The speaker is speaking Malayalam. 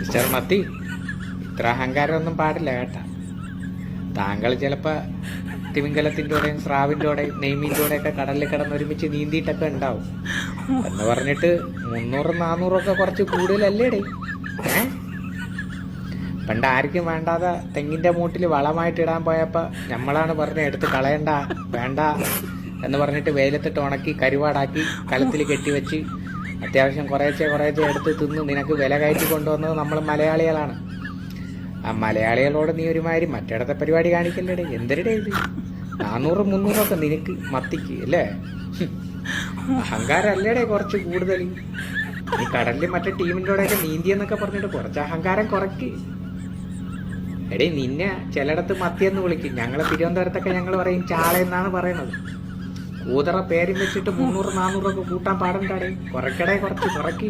മിസ്റ്റർ മത്തി, ഇത്ര അഹങ്കാരമൊന്നും പാടില്ല കേട്ടാ. താങ്കൾ ചിലപ്പോ തിമിംഗലത്തിൻ്റെ കൂടെയും സ്രാവിൻ്റെ കൂടെയും നെയ്മീൻ്റെ കൂടെയൊക്കെ കടലിൽ കിടന്ന് ഒരുമിച്ച് നീന്തിയിട്ടൊക്കെ ഉണ്ടാവും. എന്ന് പറഞ്ഞിട്ട് 300-400 കുറച്ച് കൂടുതലല്ലേടേ? പണ്ട് ആർക്കും വേണ്ടാതെ തെങ്ങിൻ്റെ മൂട്ടിൽ വളമായിട്ട് ഇടാൻ പോയപ്പോൾ നമ്മളാണ് പറഞ്ഞ് എടുത്ത് കളയണ്ട വേണ്ട എന്ന് പറഞ്ഞിട്ട് വെയിലത്തിട്ട് ഉണക്കി കരുവാടാക്കി കലത്തിൽ കെട്ടിവെച്ച് അത്യാവശ്യം കുറേശ്ശെ എടുത്ത് തിന്ന് നിനക്ക് വില കയറ്റി കൊണ്ടുവന്നത് നമ്മൾ മലയാളികളാണ്. ആ മലയാളികളോട് നീ ഒരുമാതിരി മറ്റിടത്തെ പരിപാടി കാണിക്കല്ലേടേ. എന്തൊരുടേ ഇത്? 400-300 നിനക്ക് മത്തിക്ക് അല്ലേ? അഹങ്കാരം അല്ലേടേ കുറച്ച് കൂടുതൽ. നീ കടലിൽ മറ്റേ ടീമിൻ്റെ കൂടെയൊക്കെ നീന്തിയെന്നൊക്കെ പറഞ്ഞിട്ട് കുറച്ച് അഹങ്കാരം കുറയ്ക്ക്. എടേ, നിന്നെ ചിലയിടത്ത് മത്തിയെന്ന് വിളിക്കും. ഞങ്ങൾ തിരുവനന്തപുരത്തൊക്കെ ഞങ്ങൾ പറയും ചാളയെന്നാണ് പറയണത്. കൂതറ പേരും വെച്ചിട്ട് 300-400 കൂട്ടാൻ പാടണ്ടാടേ. കുറയ്ക്കടേ, കുറച്ച് കുറയ്ക്ക്.